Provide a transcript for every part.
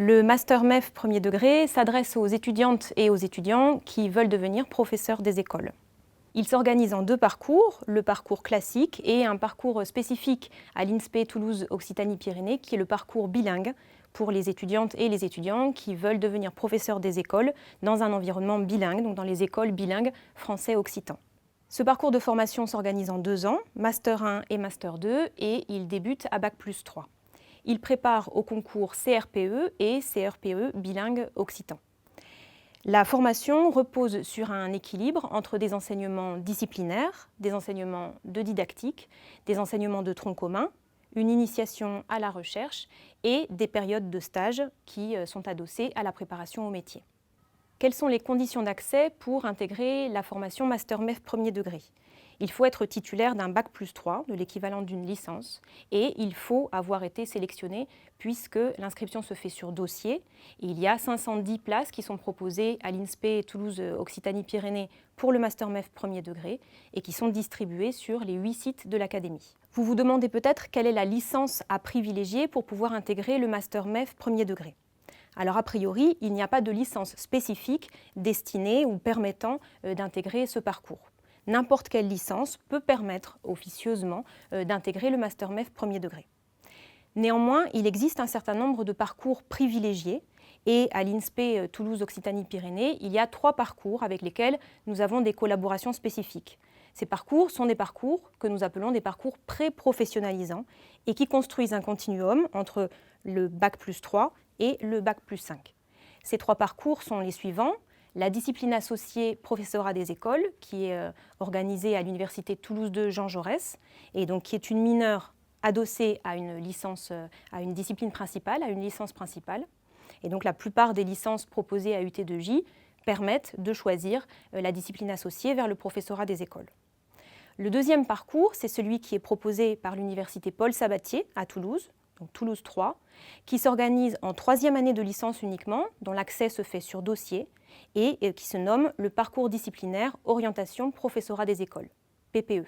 Le Master MEF premier degré s'adresse aux étudiantes et aux étudiants qui veulent devenir professeurs des écoles. Il s'organise en deux parcours, le parcours classique et un parcours spécifique à l'INSPE Toulouse Occitanie-Pyrénées, qui est le parcours bilingue pour les étudiantes et les étudiants qui veulent devenir professeurs des écoles dans un environnement bilingue, donc dans les écoles bilingues français-occitan. Ce parcours de formation s'organise en 2 ans, Master 1 et Master 2, et il débute à Bac+3. Il prépare au concours CRPE et CRPE bilingue occitan. La formation repose sur un équilibre entre des enseignements disciplinaires, des enseignements de didactique, des enseignements de tronc commun, une initiation à la recherche et des périodes de stage qui sont adossées à la préparation au métier. Quelles sont les conditions d'accès pour intégrer la formation Master MEF premier degré ? Il faut être titulaire d'un Bac+3, de l'équivalent d'une licence, et il faut avoir été sélectionné puisque l'inscription se fait sur dossier. Il y a 510 places qui sont proposées à l'INSPE Toulouse Occitanie-Pyrénées pour le Master MEF premier degré et qui sont distribuées sur les 8 sites de l'Académie. Vous vous demandez peut-être quelle est la licence à privilégier pour pouvoir intégrer le Master MEF premier degré. Alors a priori, il n'y a pas de licence spécifique destinée ou permettant d'intégrer ce parcours. N'importe quelle licence peut permettre officieusement d'intégrer le Master MEF premier degré. Néanmoins, il existe un certain nombre de parcours privilégiés et à l'INSPE Toulouse Occitanie-Pyrénées, il y a 3 parcours avec lesquels nous avons des collaborations spécifiques. Ces parcours sont des parcours que nous appelons des parcours pré-professionnalisants et qui construisent un continuum entre le Bac+3 et le Bac+5. Ces 3 parcours sont les suivants. La discipline associée professorat des écoles, qui est organisée à l'université Toulouse 2 Jean Jaurès, et donc qui est une mineure adossée à une licence, à une discipline principale, à une licence principale. Et donc la plupart des licences proposées à UT2J permettent de choisir la discipline associée vers le professorat des écoles. Le deuxième parcours, c'est celui qui est proposé par l'université Paul Sabatier à Toulouse, donc Toulouse 3, qui s'organise en 3e année de licence uniquement, dont l'accès se fait sur dossier, et qui se nomme le parcours disciplinaire orientation professorat des écoles, PPE.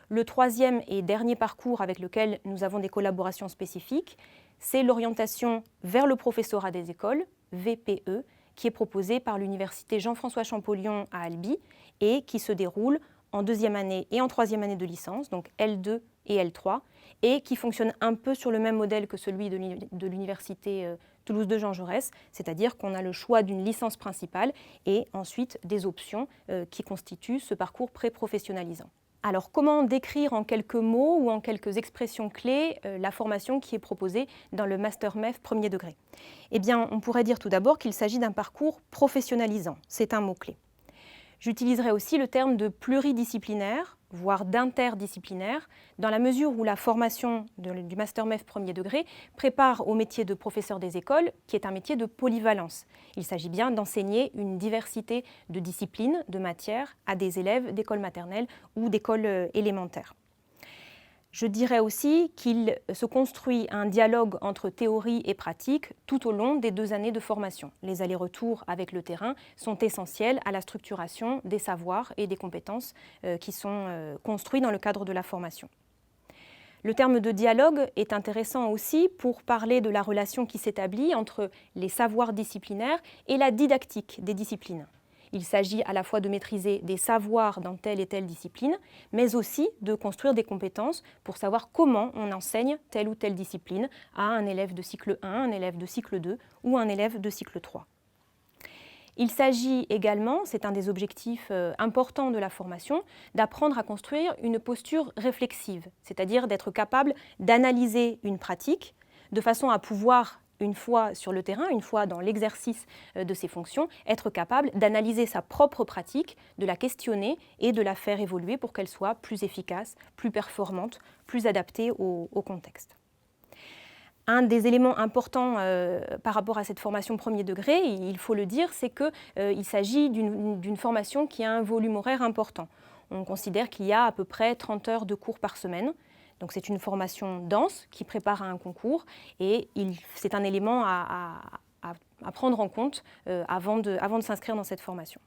Le 3e et dernier parcours avec lequel nous avons des collaborations spécifiques, c'est l'orientation vers le professorat des écoles, VPE, qui est proposé par l'université Jean-François Champollion à Albi et qui se déroule en 2e année et en 3e année de licence, donc L2 et L3, et qui fonctionne un peu sur le même modèle que celui de l'université Toulouse 2 Jean Jaurès, c'est-à-dire qu'on a le choix d'une licence principale et ensuite des options qui constituent ce parcours pré-professionnalisant. Alors, comment décrire en quelques mots ou en quelques expressions clés la formation qui est proposée dans le Master MEF premier degré ? Eh bien, on pourrait dire tout d'abord qu'il s'agit d'un parcours professionnalisant, c'est un mot-clé. J'utiliserai aussi le terme de pluridisciplinaire, voire d'interdisciplinaire, dans la mesure où la formation du Master MEF premier degré prépare au métier de professeur des écoles, qui est un métier de polyvalence. Il s'agit bien d'enseigner une diversité de disciplines, de matières, à des élèves d'école maternelle ou d'école élémentaire. Je dirais aussi qu'il se construit un dialogue entre théorie et pratique tout au long des 2 années de formation. Les allers-retours avec le terrain sont essentiels à la structuration des savoirs et des compétences qui sont construits dans le cadre de la formation. Le terme de dialogue est intéressant aussi pour parler de la relation qui s'établit entre les savoirs disciplinaires et la didactique des disciplines. Il s'agit à la fois de maîtriser des savoirs dans telle et telle discipline, mais aussi de construire des compétences pour savoir comment on enseigne telle ou telle discipline à un élève de cycle 1, un élève de cycle 2 ou un élève de cycle 3. Il s'agit également, c'est un des objectifs importants de la formation, d'apprendre à construire une posture réflexive, c'est-à-dire d'être capable d'analyser une pratique de façon à pouvoir, une fois sur le terrain, une fois dans l'exercice de ses fonctions, être capable d'analyser sa propre pratique, de la questionner et de la faire évoluer pour qu'elle soit plus efficace, plus performante, plus adaptée au contexte. Un des éléments importants par rapport à cette formation premier degré, il faut le dire, c'est qu'il s'agit d'une formation qui a un volume horaire important. On considère qu'il y a à peu près 30 heures de cours par semaine. Donc c'est une formation dense qui prépare à un concours et c'est un élément à prendre en compte avant de s'inscrire dans cette formation.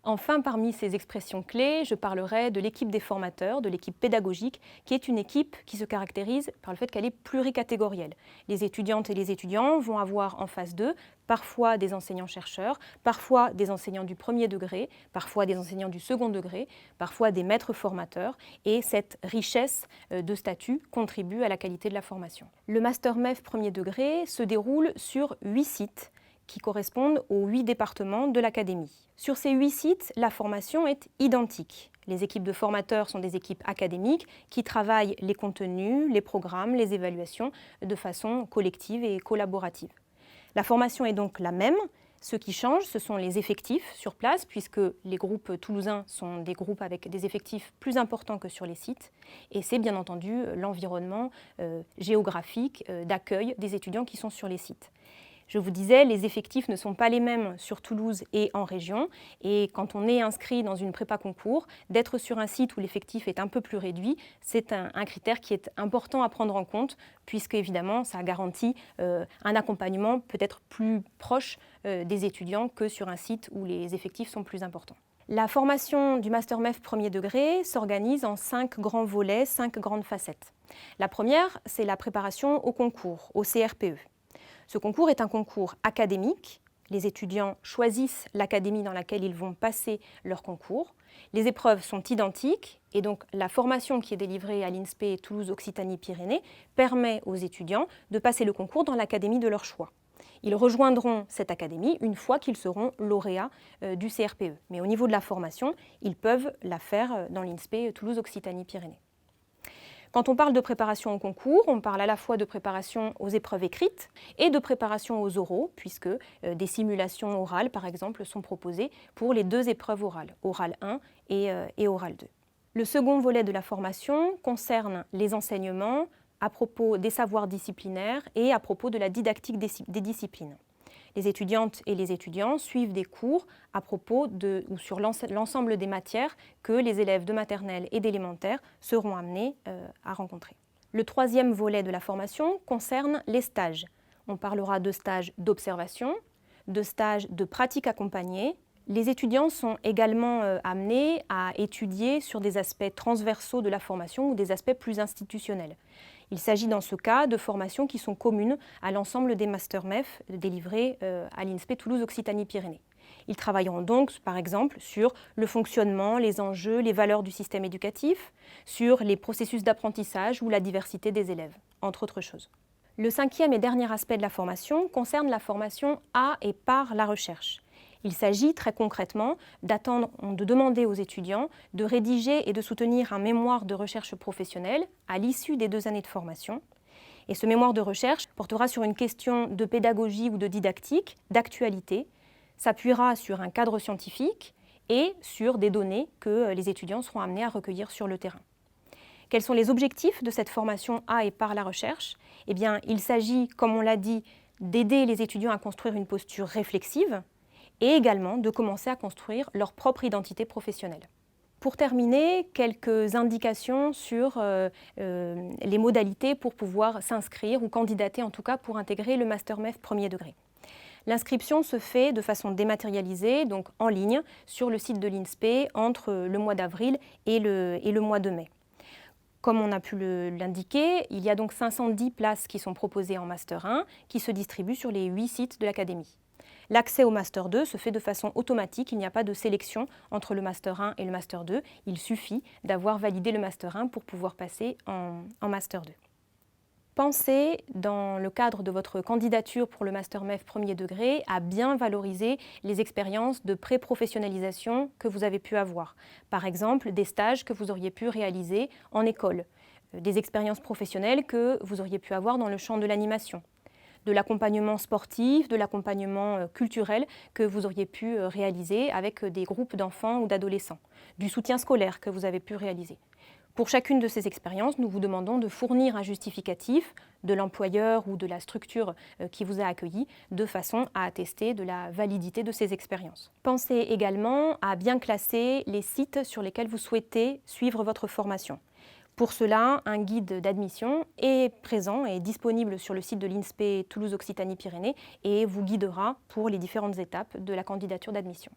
Enfin, parmi ces expressions clés, je parlerai de l'équipe des formateurs, de l'équipe pédagogique, qui est une équipe qui se caractérise par le fait qu'elle est pluricatégorielle. Les étudiantes et les étudiants vont avoir en face d'eux parfois des enseignants-chercheurs, parfois des enseignants du premier degré, parfois des enseignants du second degré, parfois des maîtres formateurs, et cette richesse de statuts contribue à la qualité de la formation. Le Master MEF premier degré se déroule sur 8 sites qui correspondent aux 8 départements de l'académie. Sur ces 8 sites, la formation est identique. Les équipes de formateurs sont des équipes académiques qui travaillent les contenus, les programmes, les évaluations de façon collective et collaborative. La formation est donc la même. Ce qui change, ce sont les effectifs sur place, puisque les groupes toulousains sont des groupes avec des effectifs plus importants que sur les sites. Et c'est bien entendu l'environnement géographique d'accueil des étudiants qui sont sur les sites. Je vous disais, les effectifs ne sont pas les mêmes sur Toulouse et en région. Et quand on est inscrit dans une prépa concours, d'être sur un site où l'effectif est un peu plus réduit, c'est un critère qui est important à prendre en compte, puisque évidemment, ça garantit un accompagnement peut-être plus proche des étudiants que sur un site où les effectifs sont plus importants. La formation du Master MEF premier degré s'organise en 5 grands volets, 5 grandes facettes. La première, c'est la préparation au concours, au CRPE. Ce concours est un concours académique. Les étudiants choisissent l'académie dans laquelle ils vont passer leur concours. Les épreuves sont identiques et donc la formation qui est délivrée à l'INSPE Toulouse-Occitanie-Pyrénées permet aux étudiants de passer le concours dans l'académie de leur choix. Ils rejoindront cette académie une fois qu'ils seront lauréats du CRPE. Mais au niveau de la formation, ils peuvent la faire dans l'INSPE Toulouse-Occitanie-Pyrénées. Quand on parle de préparation au concours, on parle à la fois de préparation aux épreuves écrites et de préparation aux oraux, puisque des simulations orales, par exemple, sont proposées pour les 2 épreuves orales, Oral 1 et Oral 2. Le second volet de la formation concerne les enseignements à propos des savoirs disciplinaires et à propos de la didactique des disciplines. Les étudiantes et les étudiants suivent des cours à propos ou sur l'ensemble des matières que les élèves de maternelle et d'élémentaire seront amenés à rencontrer. Le troisième volet de la formation concerne les stages. On parlera de stages d'observation, de stages de pratique accompagnée. Les étudiants sont également amenés à étudier sur des aspects transversaux de la formation ou des aspects plus institutionnels. Il s'agit dans ce cas de formations qui sont communes à l'ensemble des Master MEF délivrés à l'INSPE Toulouse-Occitanie-Pyrénées. Ils travailleront donc, par exemple, sur le fonctionnement, les enjeux, les valeurs du système éducatif, sur les processus d'apprentissage ou la diversité des élèves, entre autres choses. Le cinquième et dernier aspect de la formation concerne la formation à et par la recherche. Il s'agit très concrètement de demander aux étudiants de rédiger et de soutenir un mémoire de recherche professionnelle à l'issue des 2 années de formation. Et ce mémoire de recherche portera sur une question de pédagogie ou de didactique, d'actualité, s'appuiera sur un cadre scientifique et sur des données que les étudiants seront amenés à recueillir sur le terrain. Quels sont les objectifs de cette formation à et par la recherche ? Eh bien, il s'agit, comme on l'a dit, d'aider les étudiants à construire une posture réflexive, et également de commencer à construire leur propre identité professionnelle. Pour terminer, quelques indications sur les modalités pour pouvoir s'inscrire ou candidater en tout cas pour intégrer le Master MEF premier degré. L'inscription se fait de façon dématérialisée, donc en ligne, sur le site de l'INSPE entre le mois d'avril et le mois de mai. Comme on a pu l'indiquer, il y a donc 510 places qui sont proposées en Master 1 qui se distribuent sur les 8 sites de l'académie. L'accès au Master 2 se fait de façon automatique, il n'y a pas de sélection entre le Master 1 et le Master 2. Il suffit d'avoir validé le Master 1 pour pouvoir passer en Master 2. Pensez, dans le cadre de votre candidature pour le Master MEF premier degré, à bien valoriser les expériences de pré-professionnalisation que vous avez pu avoir. Par exemple, des stages que vous auriez pu réaliser en école, des expériences professionnelles que vous auriez pu avoir dans le champ de l'animation, de l'accompagnement sportif, de l'accompagnement culturel que vous auriez pu réaliser avec des groupes d'enfants ou d'adolescents, du soutien scolaire que vous avez pu réaliser. Pour chacune de ces expériences, nous vous demandons de fournir un justificatif de l'employeur ou de la structure qui vous a accueilli de façon à attester de la validité de ces expériences. Pensez également à bien classer les sites sur lesquels vous souhaitez suivre votre formation. Pour cela, un guide d'admission est présent et disponible sur le site de l'INSPE Toulouse-Occitanie-Pyrénées et vous guidera pour les différentes étapes de la candidature d'admission.